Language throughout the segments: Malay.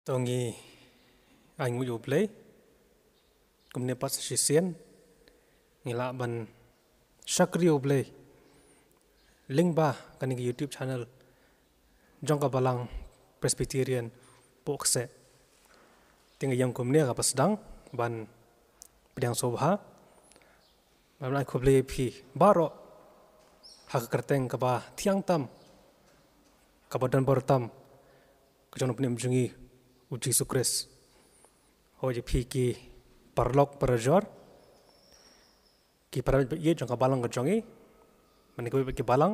Tongi anh ngu play kum ne pas shisien ngila ban shakri play link ba kani YouTube channel jongka balang Presbyterian pokse tinga yang kum ne ka pasdang ban pedang sobha ban ko play phi baro hak kerteng ka ba thiang tam ka badan bertam ka jono pnem jungi uji sukres hoje phi ki parlok parajor ki para ye jong ka balang ka jongi mani ko ki balang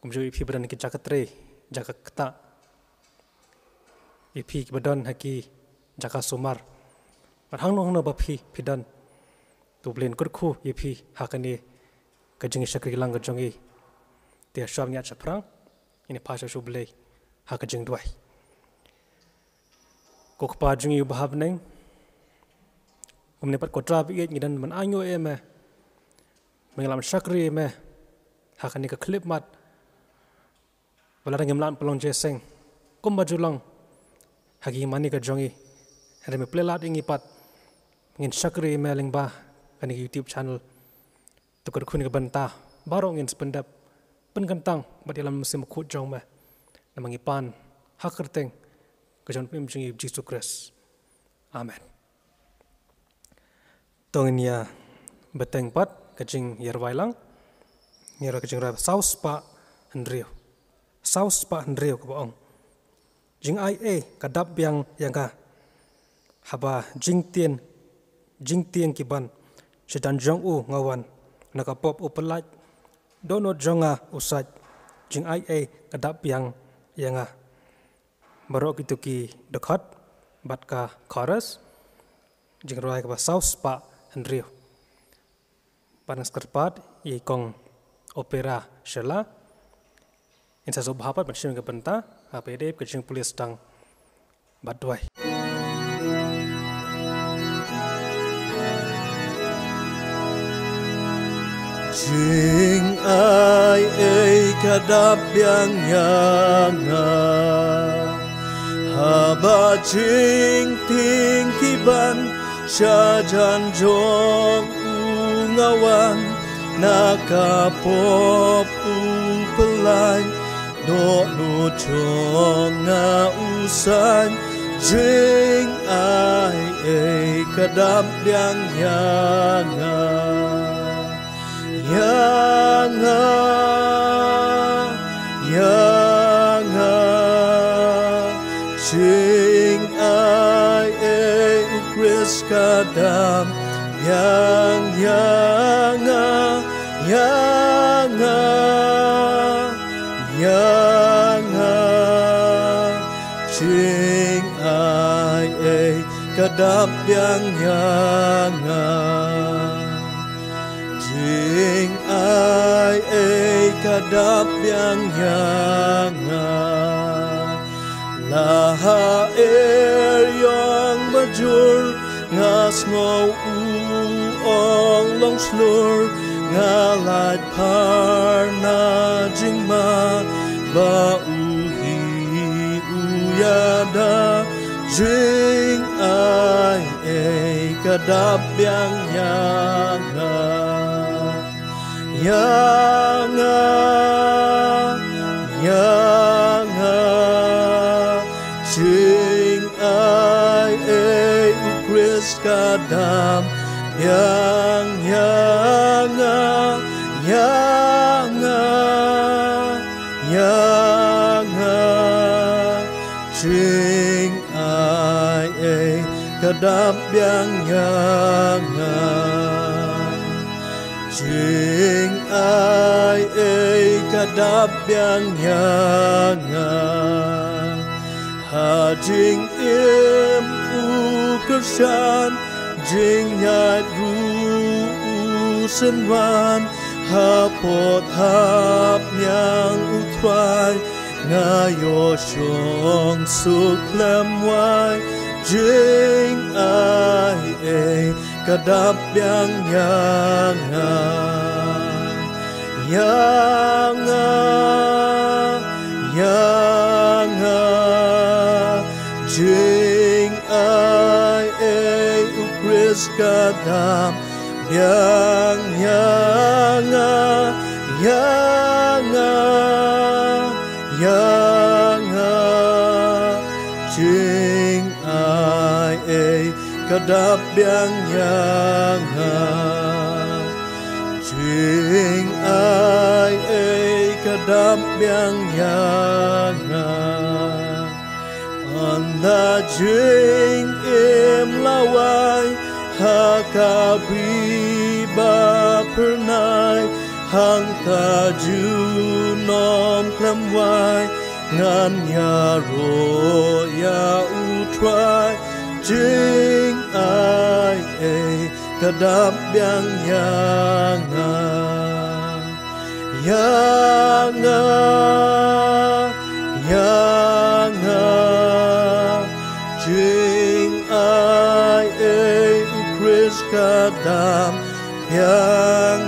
kum jo phi badan ki jakatre jakakta phi ki badan haki jaka sumar par hang no ba phi phidan tu blen kur khu phi hakani ka jingi shakri lang ka jongi te sham nya chaprang ini pasha shuble haka jing dwai kok pa jungi bahab neng kumne pat kotra bi ngidan man anyo me mengalam shakri me hakani ka clip mat wala ngem lan pelong jeseng kum bajulang hagi mani ka jongi hare me plelat ingi pat ngin shakri me lingba kani YouTube channel tukar khuni ka banta baro ngin spendap penkantang badilam musim khut jong me namangi pan hakerteng kajon pim jungi Jesus Christ. Amen. Tonginya beteng pat kajing yerwailang ngira kajing ra saus pa hendrio. Saus pa hendrio ko ong. Jing ai kadap yang ka haba jing tien kiban sedan jong u ngawan nakapop upelaj dono jonga usaj jing ai kadap yang barok itu ki dekat bat ka chorus jing roi ka saus pa hendrio panas kerpat ye kong opera shela insa sobhapat machin ka benta apede ka jing pulis tang bat doi jing ai kadap yang haba jing ting kiban syajan jong ungawan nakapop upelai do no jong usai jing ai kadap yang jing ai ukris kadam yang jing ai kadam yang jing ai kadap yang laha yang majur ngas ngau ong long slur ngalat par na jingma ba uhi uyada jing ai kadap yang jing ai ukris kadam yang jing ai kadap yang jing ai kadap yang jing im ukersan jing nyat ru senwan hapot hap yang utrai ngayo shong suklem wai jing ai kadap yang Ukris kadam yang Jing ai kadap yang Jing ai kadap yang Anda jing im lawai hakabi ba pernai hang kaju nom klemwai ngan ya ro ya utrai jing ai kadap yang jing ai ukris kadam yang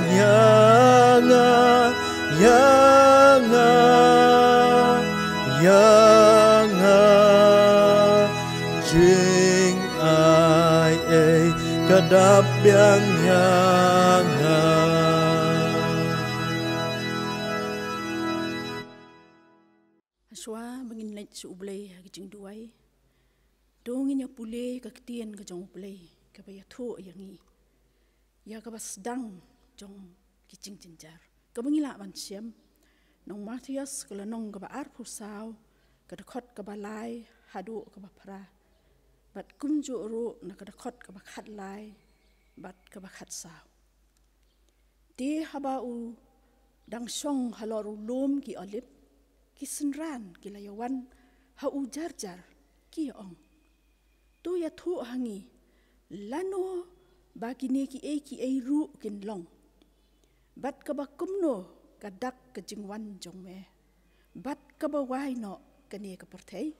jing ai kadap yang Aswa bangin lait su ublay hagijing duay. Dongin ya pule kaktian ka jong ublay kabaya thu yangi. Ya kabas dang jong kijing jinjar. Kabangila man siam nong Matias kala nong kaba arpu saw kadakot kaba lai hadu kaba pra. Bat kumju ru na kadakot kaba khat lai bat kaba khat saw. Di haba u dang song haloru lom ki olip ki senran ki layawan ha u jar ki ong. Tu ya thu hangi lano bagi ne ki e ru kin long. Bat kaba kumno kadak ke jingwan jong me. Bat kaba wai no kane ka perthei.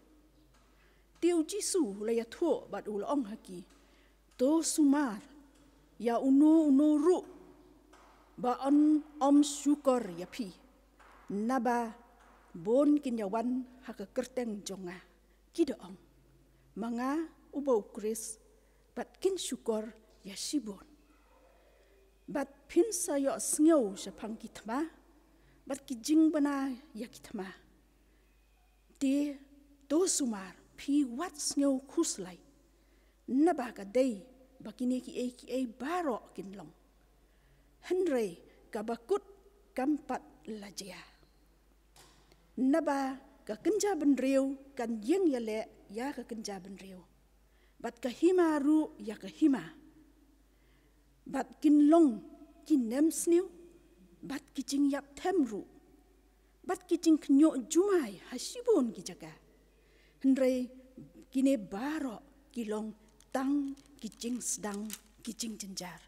Tiu jisu la ya thu bat ul ong haki. To sumar ya uno ru ba on om syukur ya pi. Naba bon kin ya wan haka kerteng jonga. Kida ong. Manga ubau kris bat kin syukur ya sibon. Bat pinsa yo sngew sepang kitma. Bat kijing bana ya kitma. Di to sumar pi wat sngew kuslai. Naba ka day bakine ki e baro kinlong. Henry kabakut kampat lajia. Naba ka kenja benriu kan yeng yale ya ka kenja benriu. Bat ka hima ru ya ka hima. Bat kinlong kinem sniu. Bat kijing yap temru. Bat kijing kenyo jumai hasibon kijaga. Henry kine baro kilong tang kijing sedang kijing jenjar.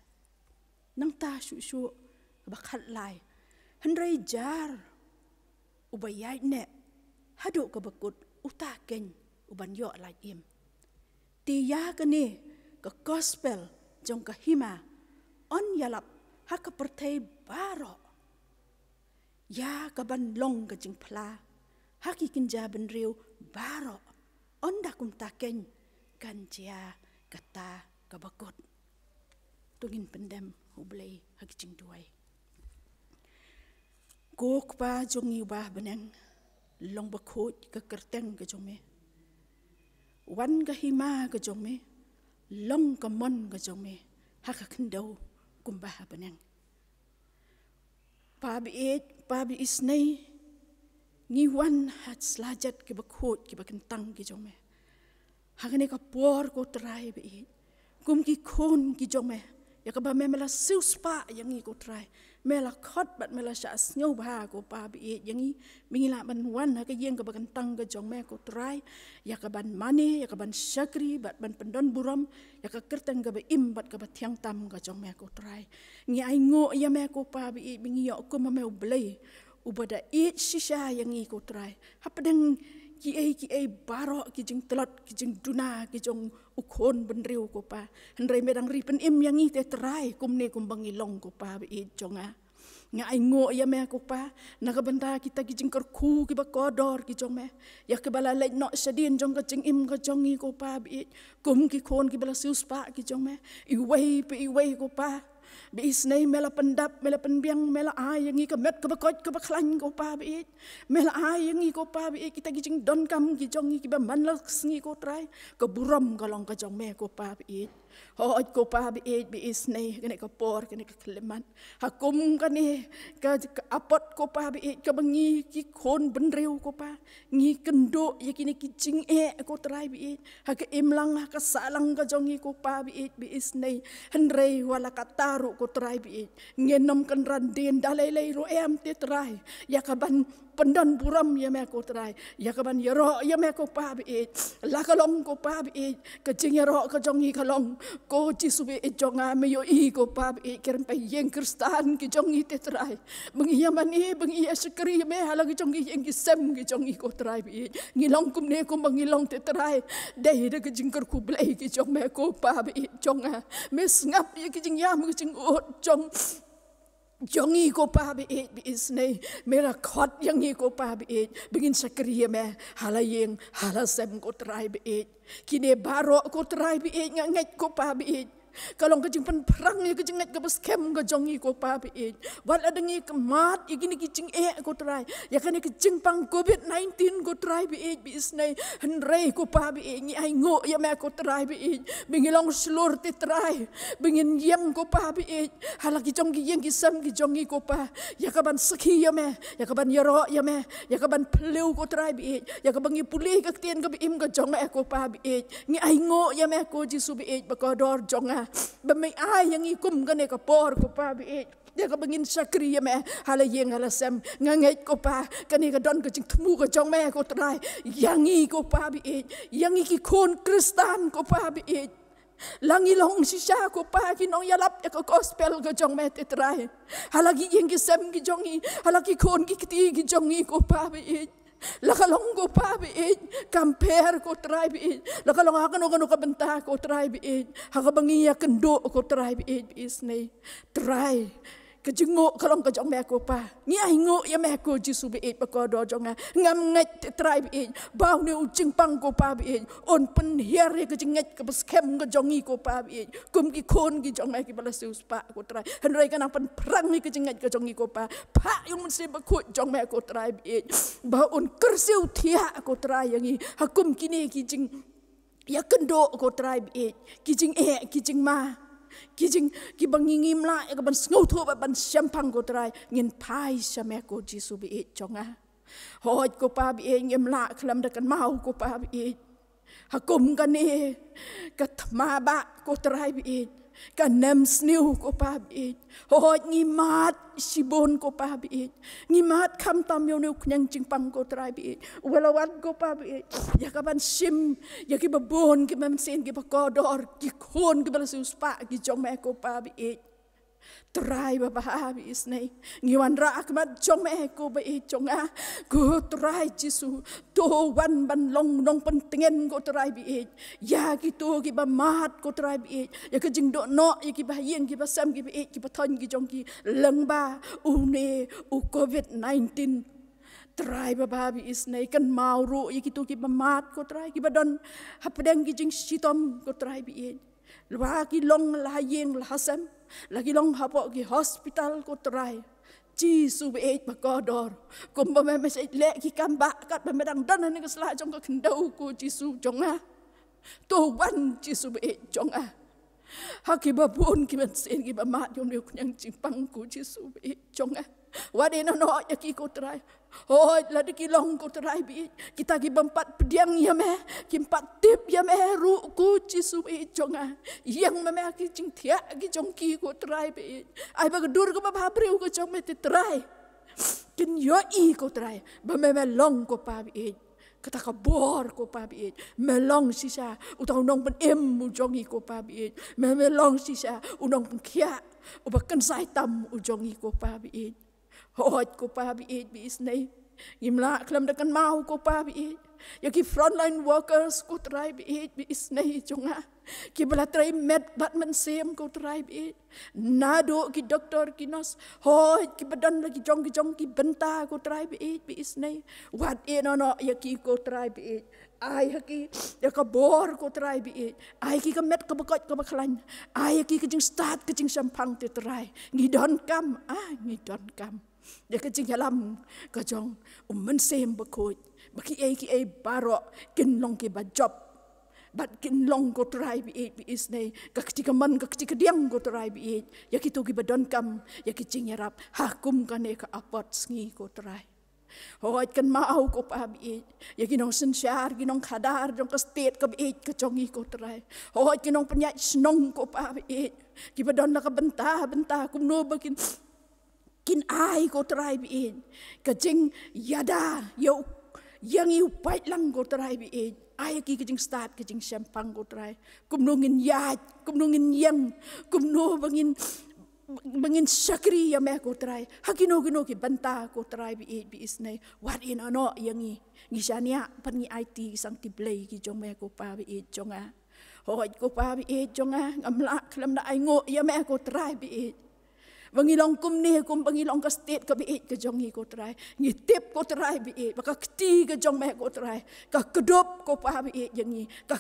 Nang ta su bakhat lai. Henry jar ubayai ne hadu ka bakut uta ken uban yo lai im. Tiya kene ka gospel jong ka hima on yalap haka pertai baro. Ya ka ban long ka jing pla haki kinja ben riu baro on dakum ta ken kanjia kata ka bakut. Tungin pendem ublay haki jing duai. Kok pa jong ubah beneng long bakut ka kerteng ka jong me. Wan ka hima ka jong me. Long ka mon ka jong me. Haka kendau kumbah beneng. Pabi isnay ngiwan hat selajat ke bakut ke bakentang ki jong me. Haka ne ka por ko try be. Kum ki kon ki jong me. Ya ka ba me mela siuspa yang i ko try. Mela khot bat mela sya sngew ba ko pa bi yang i mingila ban wan ha ka yeng ka bakentang ka jong me ko try. Ya ka ban mane ya ka ban syakri bat ban pendon buram ya ka kerteng ka ba im bat ka ba tiang tam ka jong me ko try. Ngi ai ngo ya me ko pa bi bingi yo ko ma me ublay ubada it shisha yang i ko try. Ha padang ki ai baro ki jing telot ki jing duna ki jong ukon benriu ko pa henrei medang ripen im yang i te try kum ne kum bangilong ko pa bi jonga Nga ai ngo ya me ko pa na ka benda kita ki jing kerku ki ba kodor ki jong me ya ke bala le no sadin jong ka jing im ka jong i ko pa bi kum ki kon ki bala sius pa ki jong me i wei ko pa bi isnei mela pendap mela penbiang mela ai yang i ka met ka ba kot ka ba khlan ko pa bi mela ai yang i ko pa bi kita ki jing don kam ki jong i ki ba man la sngi ko trai ka buram ka long ka jong me ko pa bi Hoot ko pa bi isnei kene ka por kene ka kleman hakum kane ka apot ko pa bi ka bangi ki khon benreu ko pa ngi kendo ya kini ki jing ko trai bi ha ka imlang ha ka salang ka jongi ko pa bi isnei henrei wala ka taru ko trai bi ngenom kan randen dalai ro te trai ya ka ban pendan buram ya me ko trai ya ka ban yero ya me ko pa bi la ka long ko pa bi ka jing yero ka jongi ka long ko ci subi jonga me yo i ko pa bi kerem pa yeng kristan ki jongi te trai bengi ya mani bengi ya sekri me hala ki jongi yeng ki sem ki jongi ko trai bi ngilong kum ne ko mangilong te trai dei de ki jing ker ku blai ki jong me ko pa bi jonga me ngap ya ki jing ya me ki jing o jong Jongi ko pa bi isnei mera khot yangi ko pa bi begin sakriya me halayeng halasem ko trai bi kine baro ko trai bi nganget ko pa bi kalong kajing pen perang ya kajing ngat kabas kem ka jongi ko pa bi wal adangi kemat igini kicing ko trai ya kan kajing pang covid-19 ko trai bi isnei henrei ko pa bi ngi ai ngo ya me ko trai bi bingilong slur ti trai bingin yang ko pa bi halaki jongi yang kisam ki jongi ko pa ya kaban sakhi ya me ya kaban yaro ya me ya kaban pleu ko trai bi ya kaban ngi pulih ka tien ka bi im ka jong ko pa bi ngi ai ngo ya me ko jisu bi ba ko dor jonga bamay ay yang ikum gane ka por ko pa bi ya ka bangin sakri ya me halayeng halasem ngangait ko pa kani ka don ka jing tmu ka jong me ko trai yang i ko pa bi yang i ki kon kristan ko pa bi langi long sisa ko pa kinong yalap ya ka gospel ka jong me te trai halagi yang ki sem ki jong i halagi kon ki ti ki jong i ko pa bi lakalong ko pa bi compare ko try bi lakalong akan ka benta ko try bi hakabangiya kendo ko try bi isnei try kajingo kalong ka jong me ko pa ngi ai ngo ya me ko jisu bi pa ko do jonga ngam ngat try bi baw ne ujing pang ko pa bi on pen hier ka jingat ka beskem ka jongi ko pa bi kum ki kon ki jong me ki balas us pa ko try henrei kan pen perang ni ka jingat ka jongi ko pa yung mesti ba ko jong me ko try bi ba on kersiu thia ko try yangi hakum kini ki jing ya kendo ko try bi ki jing ma kijing ki bangingim la ka ban ngau tho ban champang ko trai ngin pai same ko jisu bi chonga hoj ko pa bi ngem la khlam da kan mau ko pa bi hakum kan ni ka thma ba ko trai bi ka nem sniu ko pa bi hoj ngi mat sibon ko pa bi ngi mat kham tam yo ne knyang jingpang ko trai bi walawan ko pa bi ya ka ban sim ya ki babon ki mem sen ki pakodor ki khon ki balas uspa ki jome ko pa bi trai ba ba bi isnei ngi wan ra akmat jome ko ba jonga ko trai jisu to wan ban long nong pentengen ko trai bi ya ki to ki ba mat ko trai bi ya ka jing do no ya ki ba yen ki ba sam ki bi ki ba thon ki jong ki leng ba u ne u covid-19 try babi isnei kan mauro ya ki to ki ba mat ko trai ki ba don hapdeng ki jing sitom ko trai bi lwa ki long la yeng la hasam lagi long hapo ki hospital ko try jisu be ba kodor kum ba me se le ki kamba kat ba medang dan ni ka sla jong ka kendau ko jisu jonga to wan jisu be jonga haki ba pun ki ben sen ki ba mat yom ne kunyang jingpang ko jisu be jonga wade no no ya ki ko try hoi la de ki long ko try bi kita ki bempat pediang ya me ki empat tip ya me ru ku jisu be jonga yang me ki jing thia ki jong ki ko try bi ai ba dur ko ba bhabreu ko jong me te try kin yo i ko try ba me long ko pa bi kata ka bor ko pa bi melong sisa utang nong pen em mu jongi ko pa bi melong sisa unong pen khia ubakan sai tam u jongi ko pa bi hot ko pa bi isnei imla klam da kan mau ko pa bi ya ki frontline workers ko try bi isnei jonga ki bala trai med bat men sem ko trai bi nado ki doktor ki nos ho ki badan lagi jong ki benta ko trai bi isnei wat no ya ki ko trai bi ai haki ya ka bor ko trai bi ai ki ka met ka bakot ka baklan ai ki jing start ka jing sampang te trai ngi don kam ngi don kam ya ka jing yalam ka jong men sem bakot baki ai baro kin long ki ba job bat kin long ko try bi isnei ka ketika man ka ketika diang ko try bi ya kitu ki badon kam ya ki cingyarap hakum kane ka apot sngi ko try hoit kan mau ko pa bi ya kinong sensyar kinong khadar jong ka state ka bi ka jongi ko try hoit kinong penya snong ko pa bi ki badon la ka benta kum no bakin kin ai ko try bi ka jing yada yo yang iu pai lang ko try bi ai ki jing start ki jing sampang ko try kum nungin yat kum nungin yang kum no bangin sakri ya me ko try hakino gino ki banta ko try bi isnei what in ano yang ngi sania pan ngi IT sang ti play ki jong me ko pa bi jonga hoi ko pa bi jonga ngamla klam na ai ngo ya me ko try bi bangilong kum ni kum bangilong ka state ka bi ka jongi ko try ngi tip ko try bi baka kti ka jong me ko try ka kedop ko pa bi yangi ka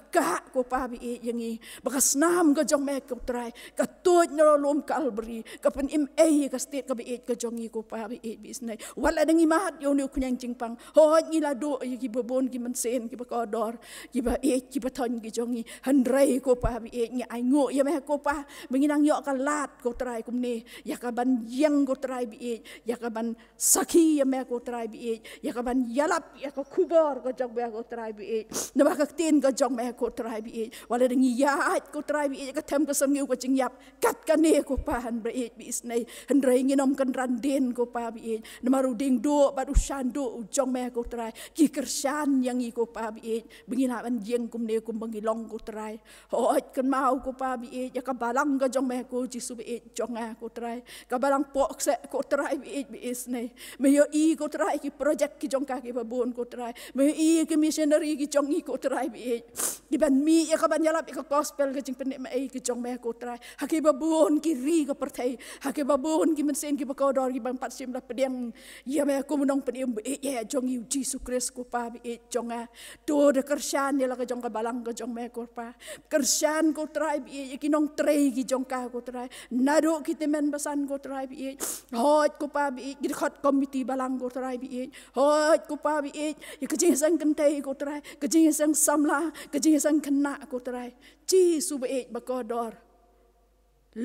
ko pa bi yangi baka snam ka jong me ko try ka toj no lom kalbri ka pen ka state ka bi ka jongi ko pa bi bisnai wala dang imat yo ni kunyang jingpang ho ngi la do ki bobon ki man sen ki ba kodor ki ba ki ba thon ki jongi handrai ko pa bi ngi ai ngo ya me ko pa banginang yo ka lat ko try kum ni yakaban yang ko try bi yakaban sakhi ya me ko try bi yakaban yalap ya ko kubor ko jong me ko try bi na ba ka tin ko jong me ko try bi wala ding ya ko try bi ka them ko sangiu ko jingyap kat ka ne ko pa han bi isnai han rai nginom kan randen ko pa bi na maru ding do baru sando jong me ko try ki kersan yang i ko pa bi bingina ban jeng kum ne kum bangilong ko try ho kan mau ko pa bi ya ka balang ka jong me ko ji su bi jonga ko try kabalang pok se ko try bi isnai me yo i ko try ki project ki jong ka ki babon ko try me i ki missionary ki jong i ko try bi di ban mi ya kaban yalap ka gospel ka jing pen me ki jong me ko try ha ki babon ki ri ko pertai ha ki babon ki men sen ki bakodor ki bang pat sim la pedeng ya me ko munong pen bi ya jong i Jesus Christ ko pa bi jonga do de kersan ya la ka jong ka balang ka jong me ko pa kersan ko try bi ki nong trei ki jong ka ko try nado ki temen basan ko try bi hot ko pa bi gi khot committee balang ko try bi hot ko pa bi ya ka jing sang kantai ko try ka jing sang samla ka jing sang kena ko try chi su bi ba ko dor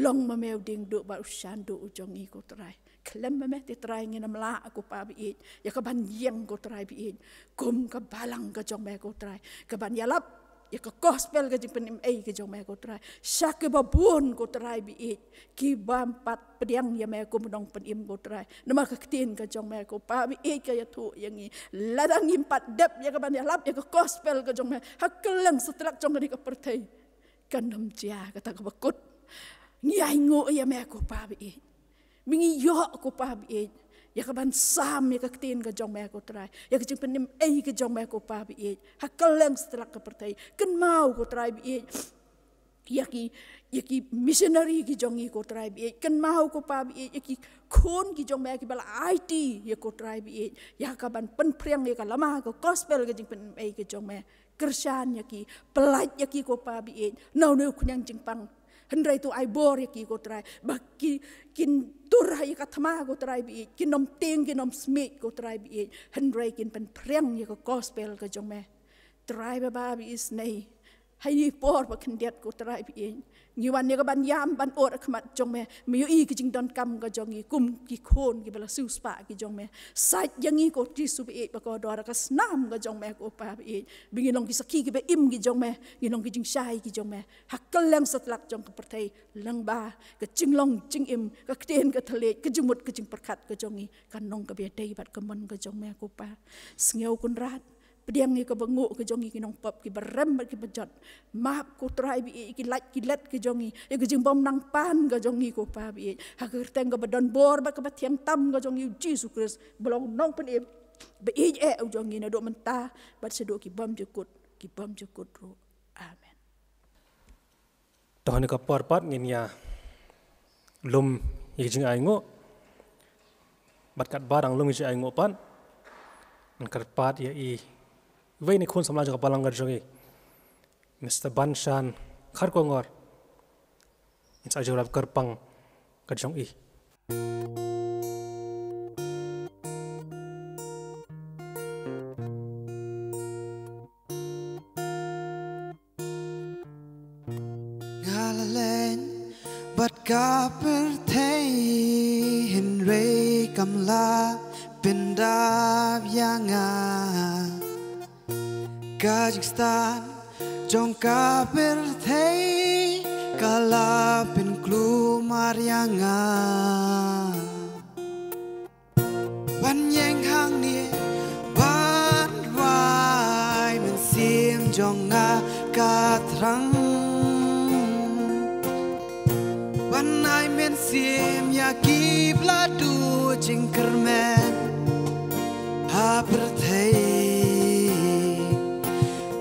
long ma meu ding do ba ushan do ujong i ko try klem me te try ngina mla ko pa bi ya ka ban yang ko try bi kum ka balang ka jong me ko try ka ban yalap ya ka gospel ka jing pen ka jong me ko try syak ke babun ko try bi ki bampat pediang ya me ko munong pen ko try nama ka tin ka jong me ko pa bi ka ya tu yang i ladang impat dep ya ka ban yalap ya ka gospel ka jong me hakeleng setelak jong ni ka pertai kanam cia kata ka bakut ngiai ngo ya me ko pa bi mingi yo ko pa bi ya ka ban sam ya ka tin ka jong me ko try ya ka jing pen ka jong me ko pa bi hakeleng setelak ka pertai ken mau ko try bi yaki missionary ki jongi ko try bi kan mau ko pa bi yaki khon ki jong me ki bala IT ya ko try bi ya ka ban pen priang ya ka lama ko gospel ka jing pen ki jong me kersan yaki pelat yaki ko pa bi no kunyang jing pang hendrai tu ai bor yaki ko try baki kin turah ya ka thama ko try bi kin nom ting kin nom smith ko try bi hendrai kin pen priang ya ko gospel ka jong me try ba bi is nei hai por ba khendiat ko try bi ni wan ne ka ban yam ban or khmat jong me mi i ki jing don kam ka jong i kum ki khon ki bala su spa ki jong me sait yang i ko ti su bi ba ko dor ka snam ka jong me ko pa bi bingi long ki sakhi ki be im ki jong me ni long ki jing shai ki jong me hakkel lang satlak jong ka pertai lang ba ka jing long jing im ka ten ka thale ka jumut ka jing perkhat ka jong i kan nong ka be dei bat ka man ka jong me ko pa sngeu kun rat pediang ni ka bangu ke jongi ki nong pop ki berem ki bejot map ko try bi ki let ki jongi e ki jimbom nang pan ka jongi ko pa bi ha ka teng ka badon bor ba ka bathiang tam ka jongi Jesus Christ belong nong pen be u jongi na do menta bat se do ki bom jukut ro amen Tuhan ka porpat nginya lum yijing aingo batkat barang lum yijing aingo pan an karpat ya i ve ni khun samla ka palang gar jongi Mr. Banshan khar ko ngor insa jorab karpang ka jong i Bat kaper thei hin rei kam la pendab yanga Kazakhstan jong kaper thei kala pen klu maryanga ban yang hang ni ban wai men sim jong nga ka thrang Banai men sim ya ki bladu jingkermen ha berthei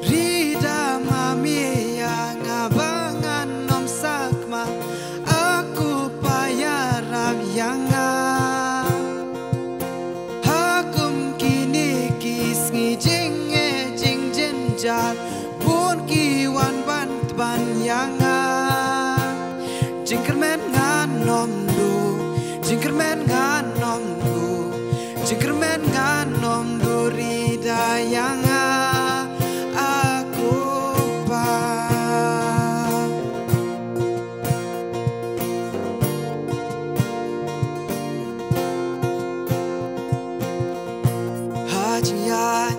rida mami ya ngabangan nom sakma aku payarab yanga hakum kini kisngi jinge jing jenjal pun ki wan ban ban yanga Jinkermen nganom du, jinkermen nganom du, jinkermen nganom du ridayanga aku pa. Hajian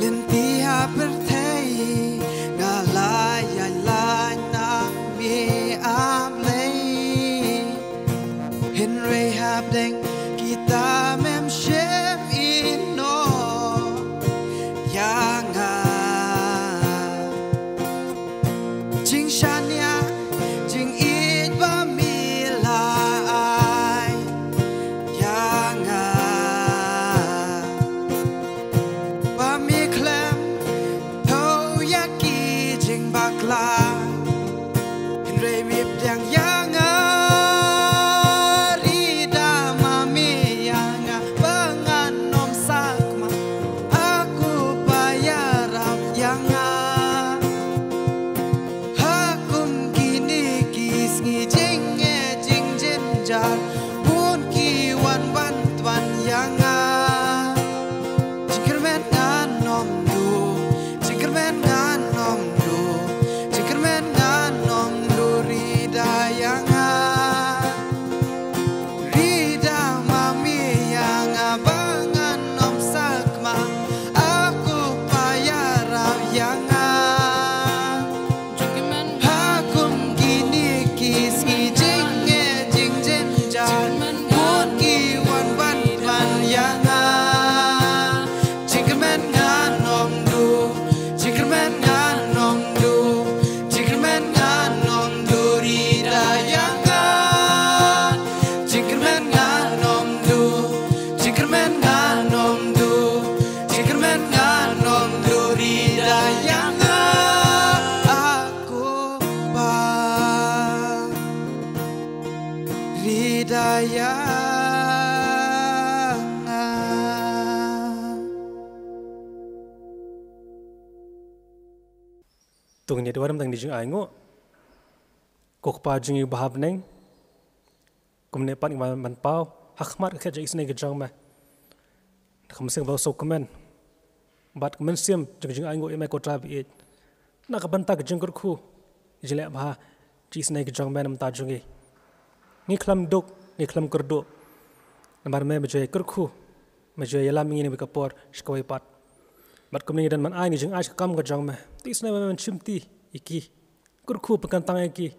lentiha bertei ngalaya lana mi amlei. Henry Habdeng kita memshem ino yanga Jing shania jing it ba milai yanga ba mi klem to yaki jing bakla Henry Habdeng yanga Pun ki wan ban twan yanga Jinkermen nganom du Jinkermen nganom du Jinkermen nganom du rida yanga Rida mami yanga bangan nom sakma aku payarab yanga Hakum gini kisgi Tung ni dwaram tang dijing aingo kok pa jingi bahab neng kumne pan man pau hakmar kha jai isne gejang ma khamseng ba so komen bat komen sim jing aingo eme ko trab e na ka banta gejang kur khu jile ba ji isne gejang ma nam ta jungi ni khlam dok ni khlam kur do namar me bejai kur khu me jai yala mingi ne kapor shkawai pat bat kumni dan man ai ni jing ai kam gejang ma tisna man chimti iki kurku pekantang iki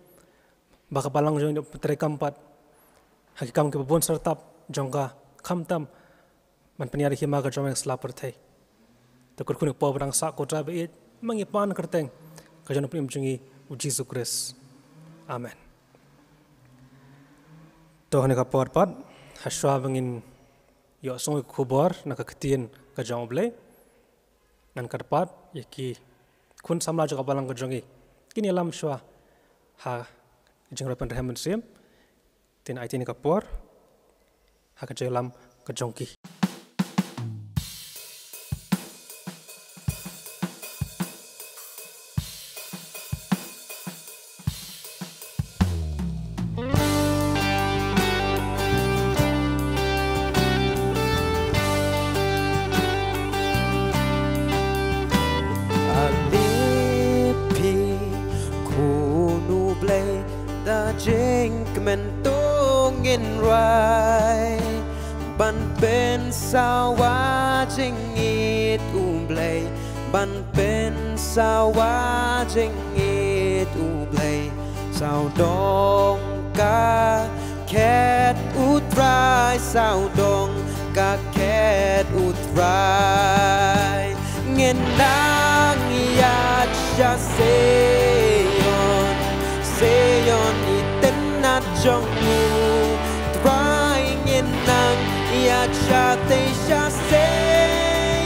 baka palang jong terekam pat hakikam ke bon sertap jongga khamtam man peniari hima ka jong slapper thai to kurku ni pobrang sa ko trabe mangi pan kerteng ka jong prim jungi uji sukres amen to hane ka por pat haswa bangin yo song khubor na ka ktien ka jong ble nan karpat yaki kun samla jaga balang ka jongi kini lam shwa ha jeng rapan rehamen sim tin ai tin kapor hak jelam kejongki Jing men tungin rai ban pen sawa jing it umblay ban pen sawa jing it umblay sao dong ka ket utrai sao dong ka ket utrai ngin nang ya cha seyon nat trong ngu trying in nang ya cha te sha se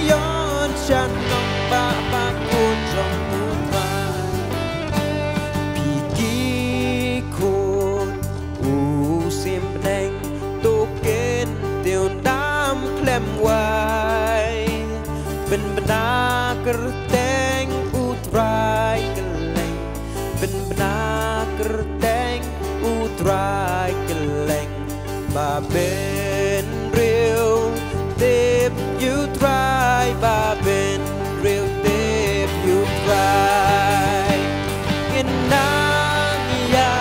yon chan nong ba ba ku trong ngu ba pi ki kun u sim neng to ken tiêu đam klem wai ben bena ker teng u try keleng ben bena ker teng utrai keleng ba ben real tip you try ba ben real tip you try in nang ya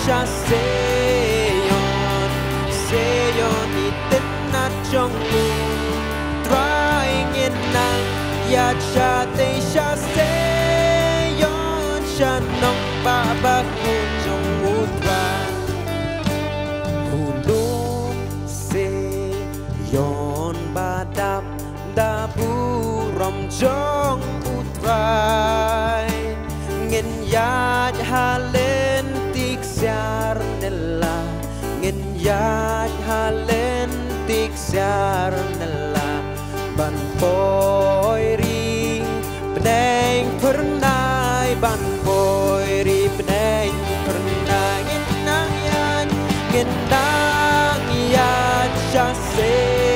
cha seyon iten na trong lu trying in nang ya cha te sha seyon cha nong ba ba ku trong utrai yon badap dabu rom jong utrai ngin yat halen tik siar nella ngin yat halen tik siar nella ban poiri beneng pernai ban poiri beneng pernai ngin nang yan ngin nang yan cha seyon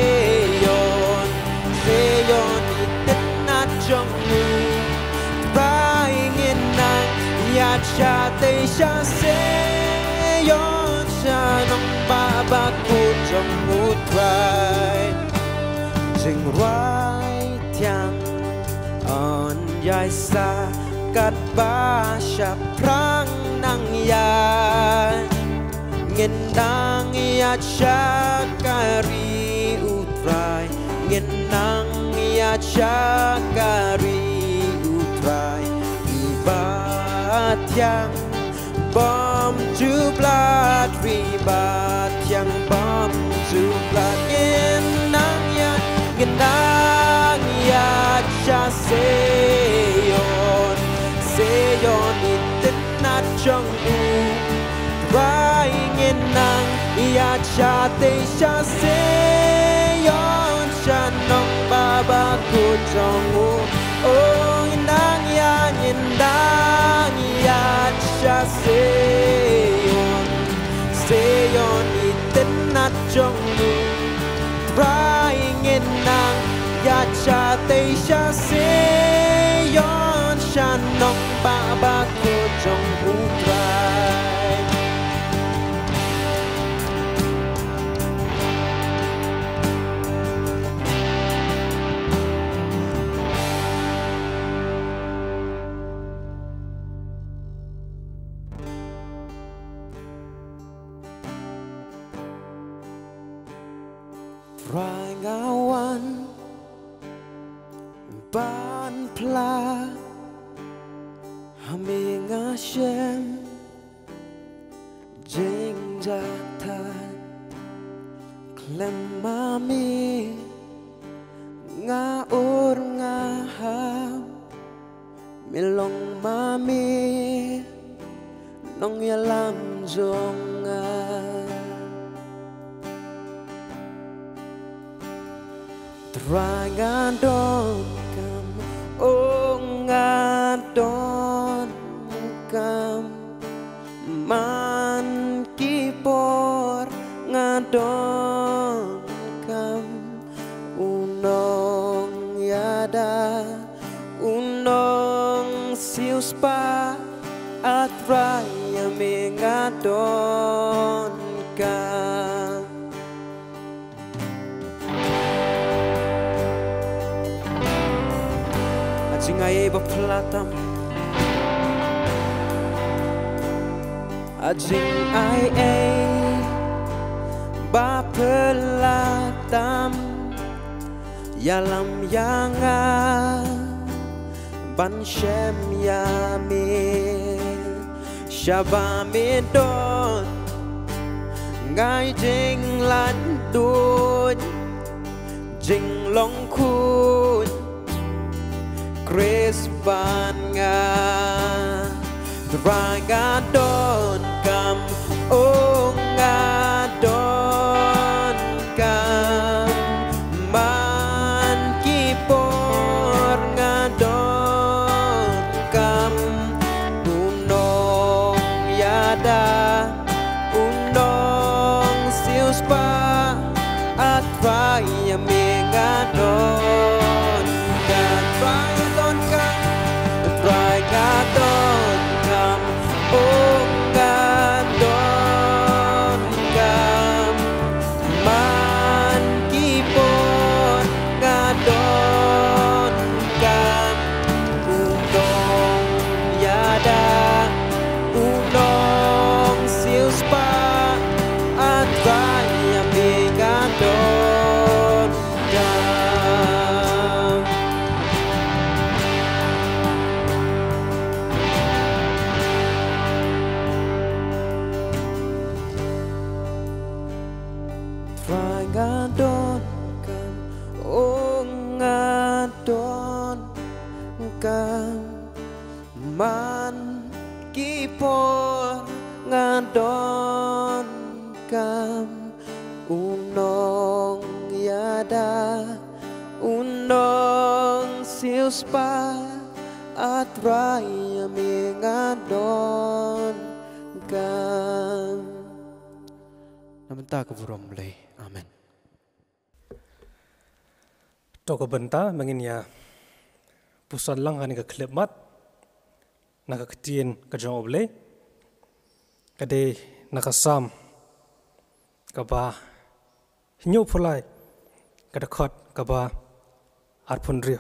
iten na trong ngu trying in nang ya cha te sha seyon cha nong ba ba ku trong ngu try jing rai tiang on yai sa kat ba sha prang nang ya ngin nang ya cha kari utrai ngin nang ya cha kari utrai ibat yang bom jublat ribat yang bom jublat ngin nang ya cha seyon iten na trong u crying in nang ya cha te sha seyon cha nong ba ba ku trong u oh nang ya cha seyon iten na trong u crying in nang ya cha te sha seyon cha nong ba ba ku trong u cry Rangawan ban pla haminga shem jing jatan klem mami nga or nga ham milong mami nong yalam zonga Rangan don kam ngadon kam man sius pa at raya mengadon ka Ajing ay baplatam Ajing ay bapelatam Yalam yanga Ban shem yame Shabamidon Ngai jing lan dun Jing long kun Chris ban nga Dragadon kam O ngadon kam Man kipor ngadon kam Unong yada Unong sius pa At raya mengadon Kan dragadon kam Dragadon kam Oh ngadon kam Man kipon ngadon kam Unong yada Unong sius pa At raya mengadon kam Dragadon kam O ngadon kam Man kipor ngadon kam Unong yada Unong sius pa At raya mengadon kam Namanta kavurom lay. Amen. Toko benta mangin ya pusan lang hani ka klip mat nakakatien ka jong oble kade nakasam kaba hinyo pulai kada khot kaba arpun riu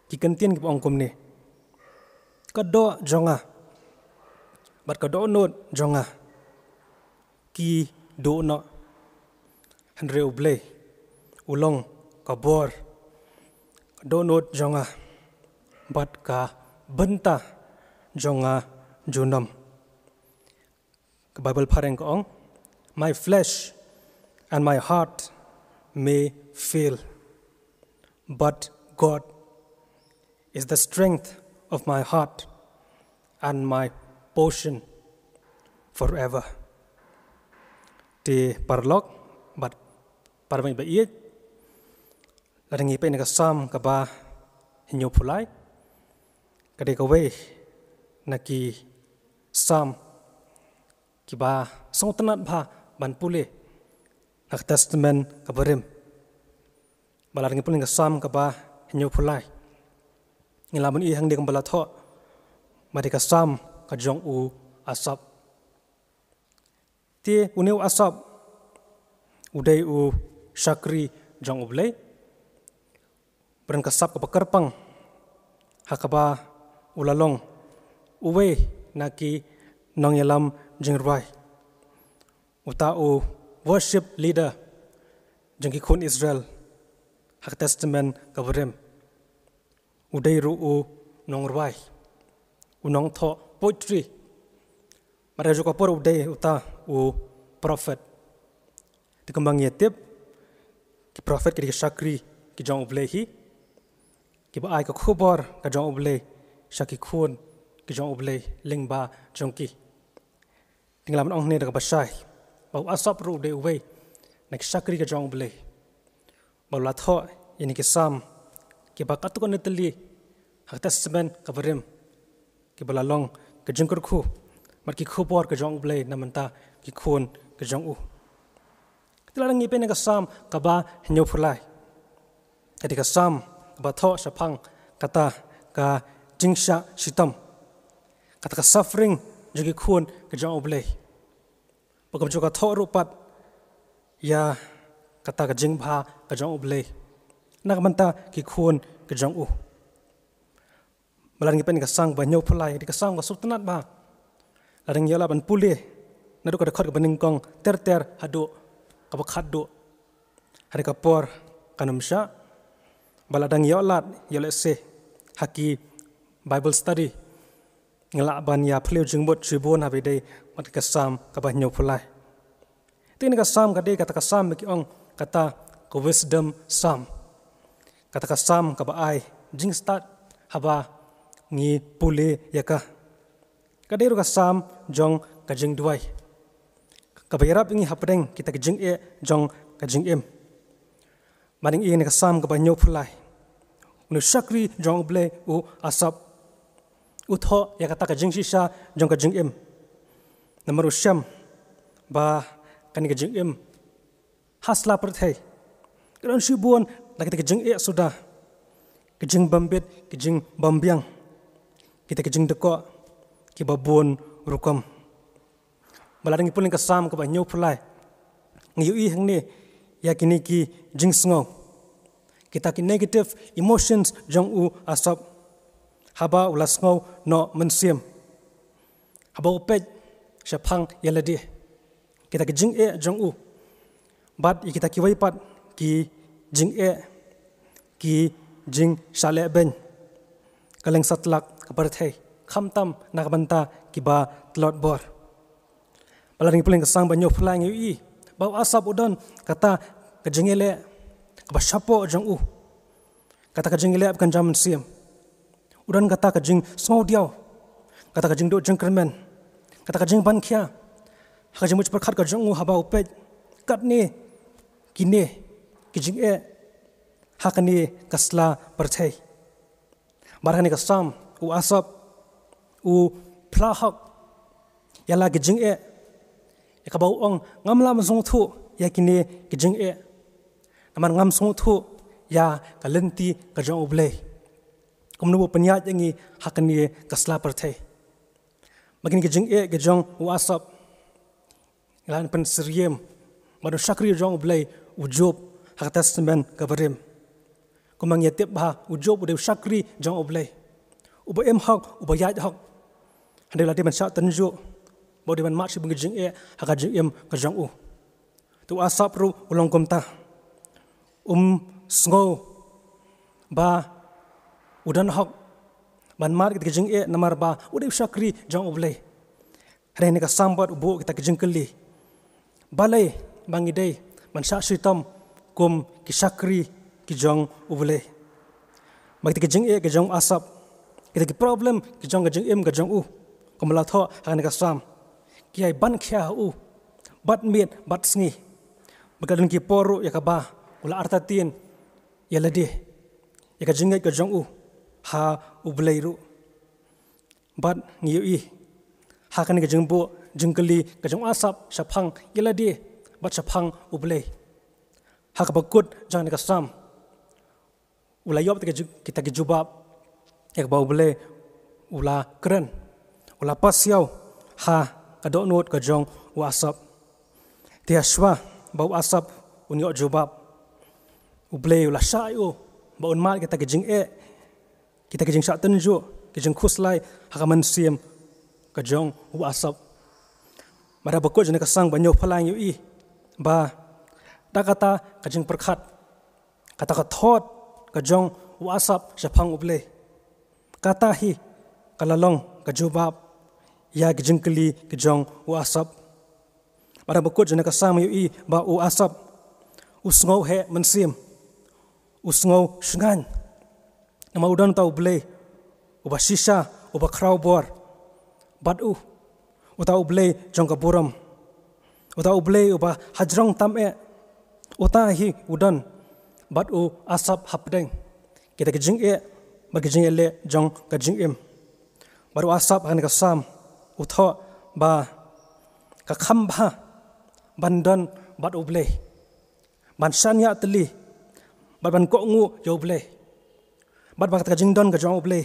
kikantien ki ongkom ni kado jonga bat kado not jonga ki do no Henry oble ulong kabor donut jonga bat ka benta jonga junam ke Bible pareng ong my flesh and my heart may fail but God is the strength of my heart and my portion forever di parlok bat parmai baiet ladangi pe nakasam kaba hinyo pulai kade kawe naki sam kiba songtanat bha ban pule nak testament kabarim baladangi pule nakasam kaba hinyo pulai ngilamun i hang di kambala tho mari kasam kajong u asap ti uneu asap udai u syakri jong ublay beran kasap ke pekerpang hakaba ulalong uwe naki nong yalam jingrai uta u worship leader jengki kun Israel hak testament kabarem udai ru u nong rai unong tho poetry mara juga por udai uta u prophet dikembang yetip ki prophet ki syakri ki jong ublehi ki ba ai ka khubor ka jong uble syaki khun ki jong uble lingba jongki tinglam ong ne da basai ba asap ru de uwe nak syakri ka jong uble ba la tho ini ki sam ki ba katukon netli hak testament kabarim ki balalong ka jengkur khu mar ki khubor ka jong uble namanta ki khun ka jong u tilarang ipen ka sam ka ba hinyo phulai ketika sam ba tho sapang kata ka jingsha shitam kata ka suffering jogi khun ka jong oblei pagam joka tho rupat ya kata ka jingba ka jong oblei nak manta ki khun ka jong u balang pen ka sang ba nyau phulai di ka sang ka sultanat ba larang yala ban pule nadu ka khot ka baning kong ter hadu ka bakhat do hari ka por kanumsha baladang yolat yole se haki Bible study ngelak ban ya phlew jingbot tribun habe dei mat ka sam ka ba nyau phulai tin ka sam ka dei kata ka sam ki ong kata ka wisdom sam kata ka sam ka ba ai jing start haba ngi pule yaka ka dei ru ka sam jong ka jing duai ka ba yarap ngi hapdeng kita ka jing e jong ka jing em maning i ni ka sam ka ba nyau phulai unu shakri jong ble u asap utho ya kata ka jing shisha jong ka jing em namaru sham ba kan ka jing em hasla perthai kan shibun la kita ka jing e sudah ka jing bambet ka jing bambiang kita ka jing deko ki babun rukam baladang ipulin ka sam ka ba nyau phulai ngi i hang ni ya kini ki jing sngo kita ki negative emotions jong u asap haba ulas ngau no mensiam haba upej shapang yaladi kita ki jing e jong u bat kita ki waipat ki jing e ki jing shale ben kaleng satlak kaparthai khamtam nakbanta ki ba tlot bor balang puling kasang banyo phlang i ba asap udon kata ka jing ele ka shapo jong u kata ka jing ele kan jam siam udan kata ka jing sngo diaw kata ka jing do jing kermen kata ka jing ban khia ha jing much khat ka jong u haba upe kat ne kine ki jing e ha kani kasla parthai marhani ka sam u asap u plahak yala ki jing e ka ba ong ngamla mazong thu ya kine ki jing e naman ngam song thu ya ka lenti ka jong uble kumnu panyat yangi hakani kasla parthai magin ki jing e ke jong wasap lan pen siriem madu shakri jong uble ujob hakatas men kabarim kumang yatip ba ujob ude shakri jong uble uba em hak uba yat hak handela de man sha tanju bodi man ma shi bung jing e haka jing em ka jong u tu asap ru ulong komta sngo ba udan hok ban mar kita jing e namar ba ude shakri jong uble hare ne ka sambat ubo kita jing kali balai bangi dei man sha shitam kum ki shakri ki jong uble ba kita jing e ke jong asap kita ki problem ki jong em ka jong u kumla tho hane ka sam ki ai ban khia u bat miet bat sngi bagadun ki poru ya ka ba ula artatin yaladi ya ka jingai ka jong u ha ublairu bat ngiu i ha kan ka jingbo jingkali ka jong asap shapang yaladi bat shapang ublai ha ka bakut jang ka sam ula yob kita ki jubab ya ka ba ublai ula kren ula pasiau ha ka do not ka jong wasap tia shwa bau asap unyo jubab ublei ula shayu ba un mal kita kijing e kita kijing sha tanju kijing khuslai hakaman siam ka jong wasap mara bako jene ka sang banyo phalang yu i ba dakata kijing perkhat kata ka thot ka jong wasap shapang ublei kata hi kalalong ka jubab ya kijing kali ka jong wasap mara bako jene ka sang yu i ba u asap usngau he mensim usngau shngan nama udan tau ble uba shisha uba kraw bor bat u utau ble jong ka buram utau ble uba hajrong tam e uta hi udan bat u asap hapdeng kita ka jing e bagi jing ele jong ka jing em baru asap han ka sam utho ba ka khamba bandan bat u ble ban shanya tli bat ban ko ngu yo ble bat ba ka jing don ka jong ble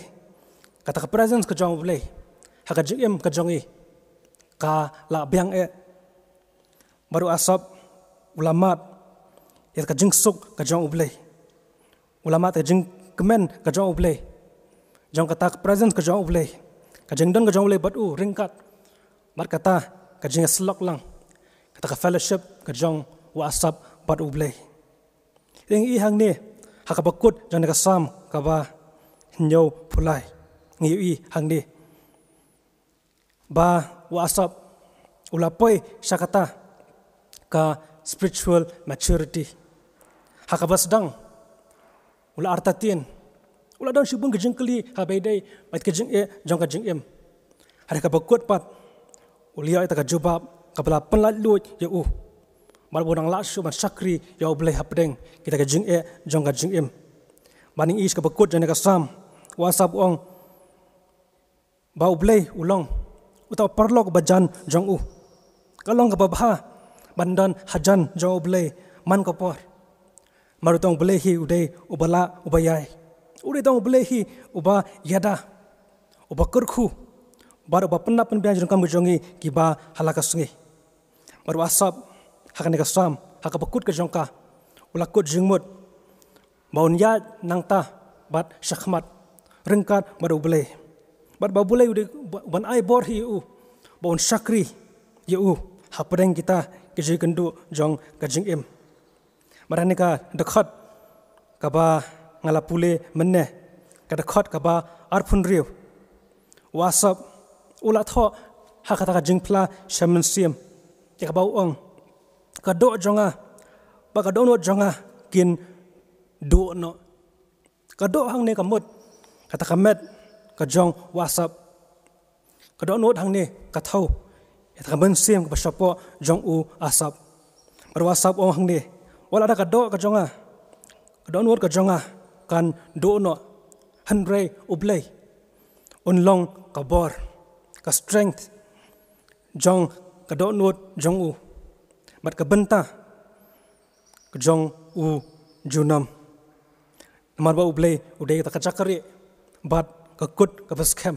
kata ka presence ka jong ublay haka jing ka jongi ka la biang baru asap ulamat ya ka jing suk ka jong ublay ulamat ka jing kemen ka jong ublay jong kata ka presence ka jong ublay ka jing don ka jong ublay bat ringkat bat kata ka jing slok lang kata ka fellowship ka jong wa asap bat ublay ing i hang ni haka bakut jong ka sam ka ba nyau pulai ngi i hang ni ba wa asap ulapoi syakata ka spiritual maturity haka basdang ula artatin ula dan shibun gejing keli ha bedai bait gejing jong ka jing hari ka bakut pat ulia ita ka jubab ka bala penlat lut ya mal bodang la shu man sakri ya ublai hapdeng kita ka jing jong ka jing maning is ka bakut jana ka sam wasap ong ba ublai ulong utaw parlok bajan jong kalong ka babha bandan hajan jong ublai man ko por marutong ublai hi udai ubala ubayai udai tong ublai hi uba yada uba kurkhu baru uba penna pen bian jong kam jongi kiba halaka sungi baru asap hakan ka sam haka bakut ka jongka ulakut jingmut baun ya nangta bat syakmat rengkat baru ublai bat babulai udai ban ai bor hi baun syakri ya hapreng kita kejai kendu jong kajing marane ka dekat ka ba ngalapule meneh ka dekat ka ba arpun riu wasap ulat tho hakata ka jingpla shaman siam ya ka ba ong ka do jonga ba ka do no jonga kin do no ka do hang ne ka mut kata ka met ka jong wasap ka do no hang ne ka thau ya ka ban siam ka shapo jong asap bar wasap ong hang ne wala ada ka do ka jonga ka do no ka jonga kan do no hanre ublay unlong ka bor ka strength jong ka do no jong bat ka benta ka jong junam namar ba ublay udai ta ka chakari bat ka kut ka baskem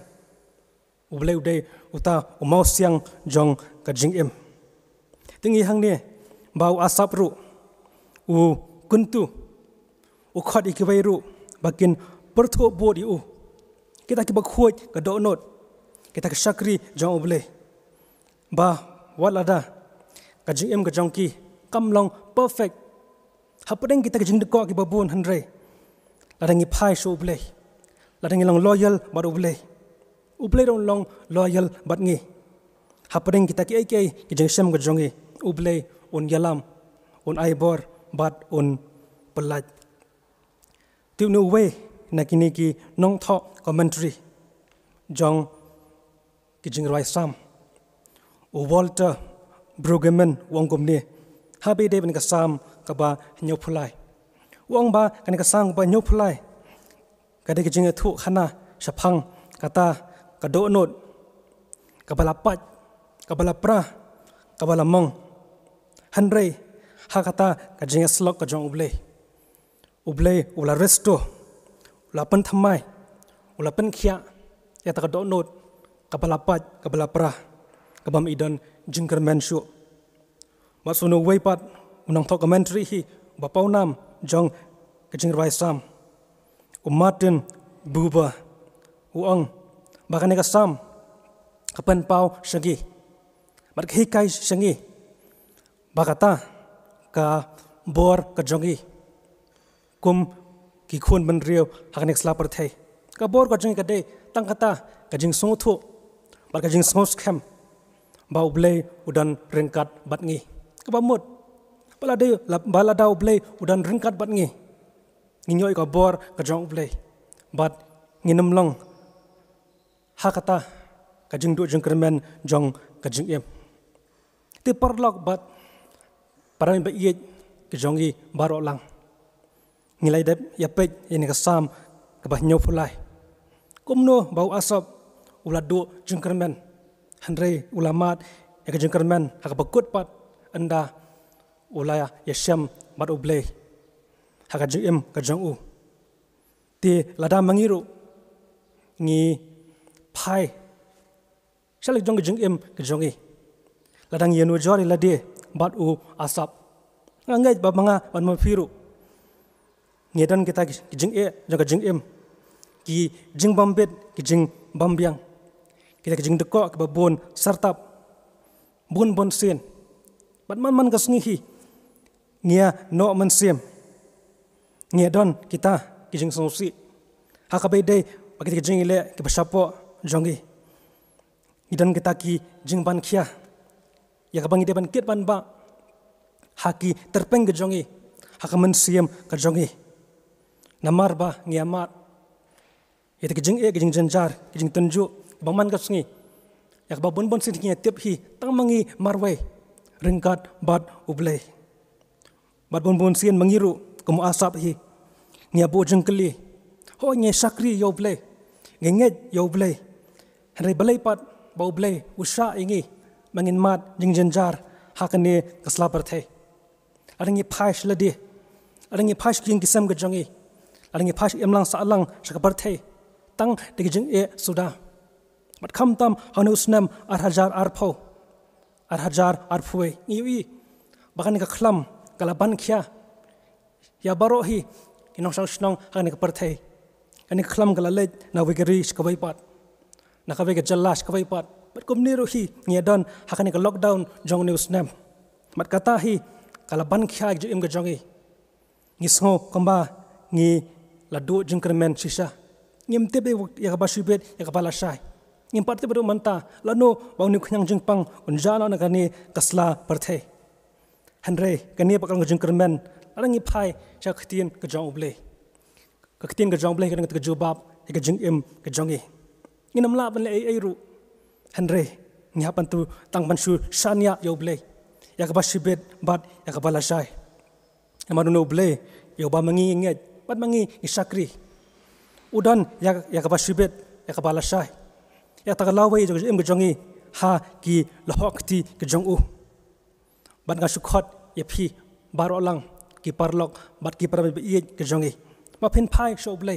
ublay udai uta umau siang jong ka jing tingi hang ne bau asap ru kuntu khot ikibai ru bakin pertho bodi kita ki bakhoi ka do not kita ka shakri jong ublay ba walada ka jing ka jong ki kamlong perfect hapodeng kita ka jing de ko ki babun hanre ladangi phai shu ublay ladangi long loyal bar ublay dong long loyal bat ngi hapodeng kita ki ki jing sem ka jongi ublay un yalam un aibor bat un pelat tu no way nakini ki nong tho commentary jong ki jing rai sam Walter Brueggemann wong gomni habi de ben ka sam ka ba nyopulai wong ba kan ka sang ba nyopulai ka de ki jing thu khana shaphang kata ka do not ka bala pat ka bala pra ka bala mong hanre ha kata ka jing slok ka jong ublay ula resto ula pen thamai ula pen khia ya ta ka do not ka bala pat ka bala pra ka bam idon jingkermen shu masuno way pat unang tho commentary hi ba paunam jong ka jing rai sam Martin Buber uang bakane ka sam ka pen pau shagi mat hi kai shangi bakata ka bor ka jongi kum ki khun ban riu haknek slapar thai ka bor ka jongi ka de tang kata ka jing song thu bar ka jing song scam ba ublay udan ringkat bat ngi ka ba mut bala de bala da ublay udan ringkat bat ngi nginyoi ka bor ka jong ublay bat nginam long hakata ka jing du jing kermen jong ka jing ti parlok bat parang ba iet ke jongi baro lang ngilai dep ya pej ini ka sam ka ba nyo pulai kumno bau asap uladu jengkermen hanre ulamat ya ka jengkermen ha ka bakut pat anda ulaya ya syam bat ublay ha ka jing ka jong ti lada mangiru ngi phai shalik jong jing im ke jongi ladang yenu jori lade bat u asap ngai ba manga ban ma phiru ngedan kita jing jaga jing im ki jing bambet ki jing bambiang kita jing deko ke babon sartap bon sen bat man kasngi hi ngia no man sem ngia don kita ki jing sosi hakabai dei bagi jing ile ke basapo jongi idan kita ki jing ban khia ya ka bangi de ban ket ban ba haki terpeng ke jongi hakaman sem ke jongi namar ba ngiamat ite ke jing janjar ke jing tunju bangman kasngi yak ba bon sin ngia tep hi tang mangi marwai ringkat bat ublei bat bon sin mangiru kamu asap hi ngia bo jengkeli ho ngia sakri yo blei ngenget yo blei hari balai pat bau blei usha ingi mangin mat jing janjar hakane kasla parthe aringi phaish ladi aringi phaish king kisam ke jongi aringi phaish emlang salang shakabar the tang de jing suda mat kham tam hanusnam arhajar arpho arhajar arphuai ngi bakan ka khlam kalaban khia ya baro hi inong sang hakane ka parthe ani khlam kala le na wigari shkabai pat na ka wege jallash kabai pat mat kum niru hi ngia don hakane ka lockdown jong news nam mat kata hi kala ban khya ju im ga jongi ngi sngo komba ngi ladu jingkermen shisha ngim tebe ya ka basibet ya ka bala shai ngim parte beru manta lano bawni khunyang jingpang unjana na kani kasla parthe hanre kani pakang jingkermen arangi phai cha khtin ka jong uble ka khtin ka jong uble ka jubab ka jing im ka jongi nginam la ban le ai ru hanre nya pan tu tang ban su shania yo ble ya ka basibet bat ya ka bala shai amadu no ble yo ba mangi nget bat mangi isakri udan ya ka basibet ya ka bala shai ya ta lawai jo im ga jongi ha ki lohok ti ka jong u bat ga sukhot ye phi baro lang ki parlok bat ki parabe ye ka jongi ma phin phai sho ble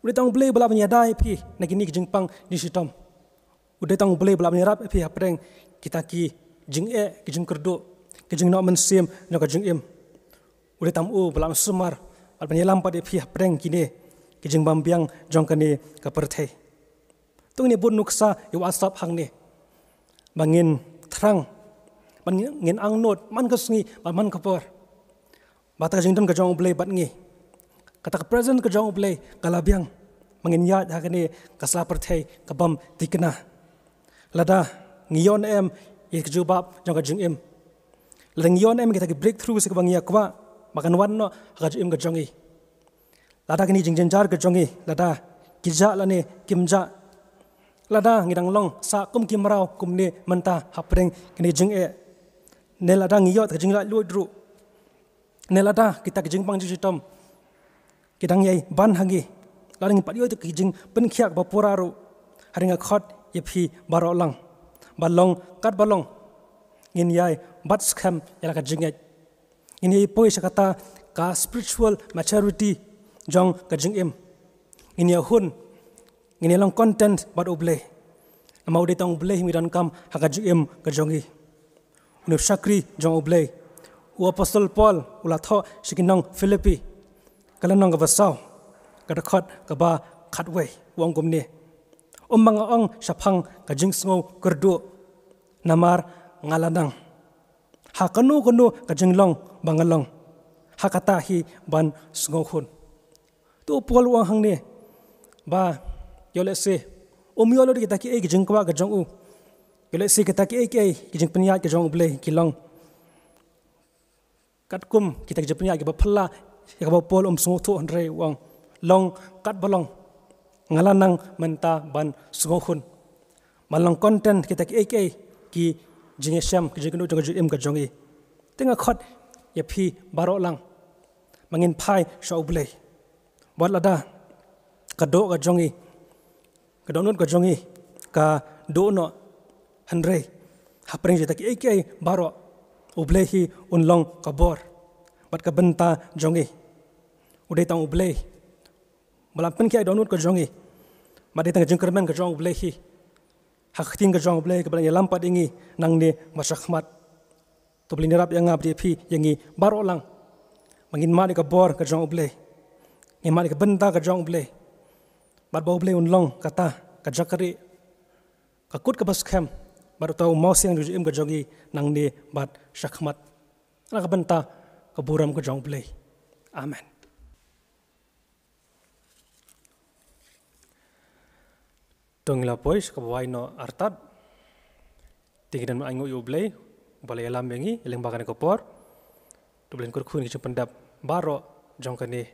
udah tang beli bela menyadai pi nak ini jengpang di sitom udah tang beli bela menyarap pi apreng kita ki jeng ki jeng kerdo ki jeng no mensim no ka jeng im udah tam bela sumar bal penyelam pada pi apreng kini ki jeng bambiang jong kani ka perthai tung ni bun nuksa yu asap hang ni bangin terang bangin angnot man kasngi man kapor bata jeng don ka jong beli bat ngi kata present ke jong blei kalabiang menginyat hakane kasla perthai kabam tikna lada ngion em ik jubab jong jing em lengion em kita ki breakthrough se kabang yakwa makan wanno ka jing ka jongi lada kini jing janjar ka jongi lada kija lane kimja lada ngidang long sa kum kimrau kumne manta hapreng kini jing ne lada ngiyot ka jing la luidru ne lada kita ki jing pang jitom kidang yai ban hangi laring patio tu kijing penkiak bapuraru haringa khot yepi barolang balong kat balong ngin yai bat scam yala ka jingai ini poi sakata ka spiritual maturity jong ka jing im ini hun ini long content bat oble amau de tong oble mi dan kam ha jing im ka jongi unu sakri jong oble u apostle paul ula tho sikinong philippi kalanong ka basau kada khot ka ba khatwe wong gumni mang ong saphang ka jingsngo kerdu namar ngalanang hakanu ka jinglong bangalong hakata hi ban sngo khun tu pol wang hang ne ba yole se yolo kita ki ek jingkwa ka jong u yole se kita ki ek ki jing pnya ka jong ble kilong katkum kita ki pnya ki ba phalla ya ba pol sungu thu andre wang long kat balong ngalanang menta ban sungu khun malang content kita ki ek ki jingesam ki jingnu jong im ka jongi tenga khot ya phi baro lang mangin phai shau ble walada ka do ka jongi ka donut ka jongi ka do no andre hapring jeta ki ek baro uble hi unlong ka bor bat ka benta jongi udai tang uble malam pen ki donut ka jongi Madi tang jengkermen ke jong blehi. Hak ting ke jong blehi ke belanya lampat ingi nang ni masyakmat. Tu beli nirap yang ngab pi yangi baro lang. Mangin madi ke bor ke jong blehi. Ngi madi ke benta ke jong blehi. Bad bau blehi unlong kata ke jakari. Kakut ke baskem. Baru tahu mau siang juji im ke jongi nang ni bad syakmat. Nak ke benta ke buram ke jong blehi. Amen. Tungla pois kabawai no artat tinggidan aingu yublei balai alam bengi eleng bagan kopor tu blen kurkhun ki pendap baro jongkani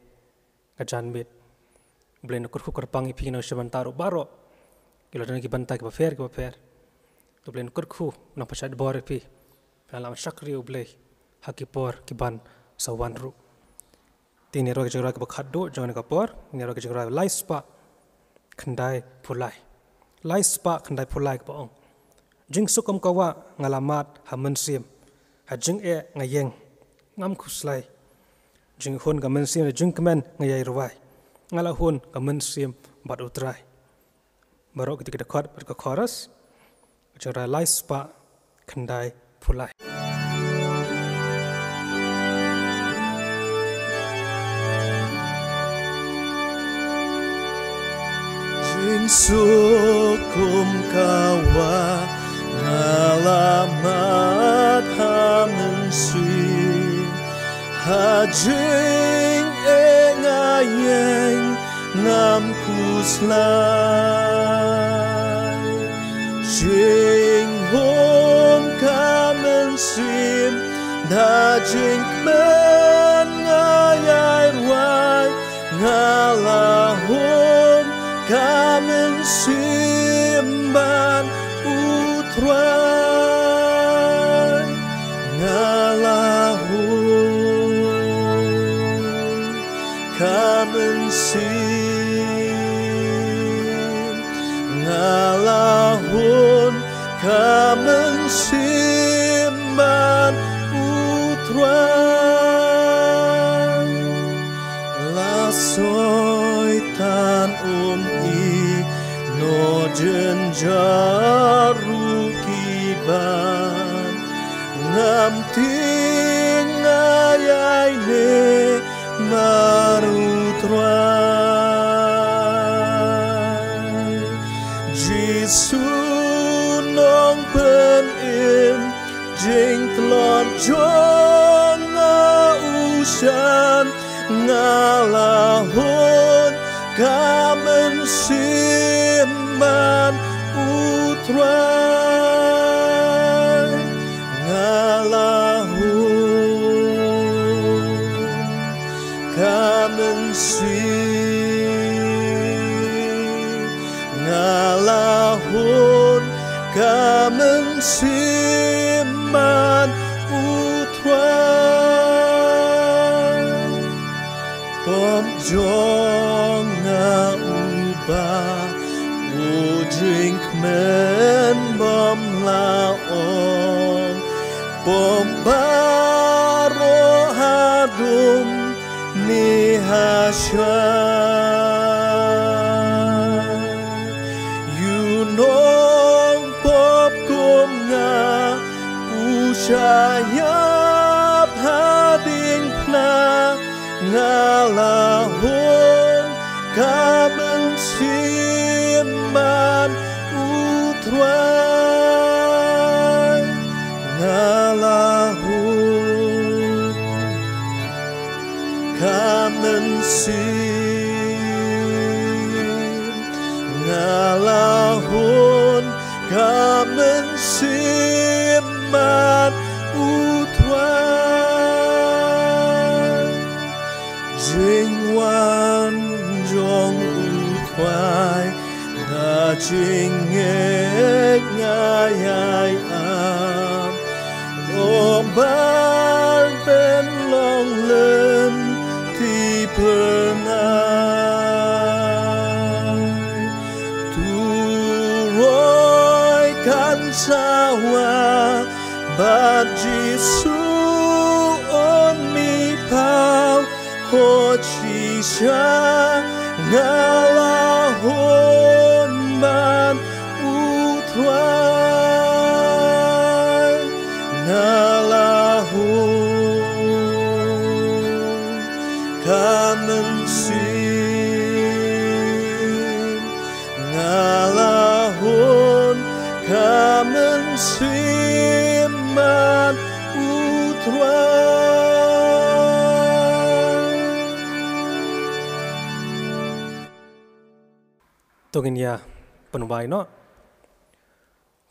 kajan bit blen kurkhu kurpangi pino sementaro baro kilo dan ki bantai ki bafer tu blen kurkhu na pasad bor pi alam sakri ublei hakipor ki ban sawanru tini ro ki jora ki bakhaddo jongani kopor ni ro ki jora laispa khandai pulai laispa khandai pulai ko ong jing sukum kawa ngalamat hamansim hajing ngayeng ngam khuslai jing hun gamansim jing kemen ngayai ruwai ngala hun gamansim bad utrai barok ketika dekat ke chorus jara laispa khandai pulai Jing sukum kawa ngalamat hamansim hajing ngayeng ngam kuslai jing hom kamansim dajing men ngayai ruai ngalahom kamansimban utrai ngalahum kamansim ngalahun kamansimban utrai lasoy tan no jenjaru kiban ngam ting ngayai ne marutrai Jisu nong pen im jing tlon jong ngausan ngalahun kamansimban utrai ngalahun kamansim ngalahun kamansimban utrai pom jong drink men bom laom bom baro hadum ni hasyai you know pop kum nga usyayap hading pna ngalahun kamansimban utrai ngalahun kamansim ngalahun kamansimban utrai jingwan jong utrai da jingek ngayai am obar ben long len ti pernai turoi kan sawa bat Jisu on mi pau ho chi sha ngalahun kamen siman utra Tungin ya penubay no.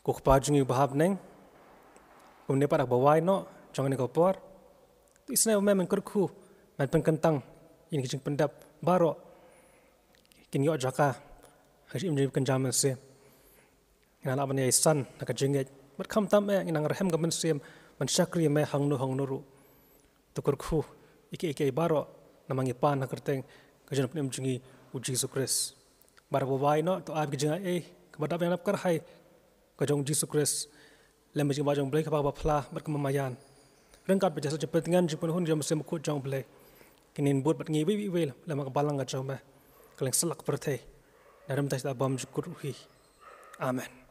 Kukpajung yung bahab neng. Kung ne parak baway no. Jangan ikaw por. Isna yung memang kurku. Man penkentang. Ini kijing pendap. Baro. Kini yuk jaka. Kasi imjib kenjaman sim. Ina laban ya isan. Nakajingit. Berkam tam inang rehem gaman sim. Man syakri me hang nuru. Tukurku. Iki baro. Namang ipan nakerteng. Kajan pun imjingi uji Yesus Kristus. Bara bawai no to ab kijinga kepada yang nap karhai kajong Yesus Kristus lem jing bajong blai kapag bapla berkemamayan rengkat berjasa jepetingan jipun hun jam sem ku jong blai kinin buat bat ngi wi wel lem kabalang ga jong ba kaleng selak pertei dalam tais abam jukur amen.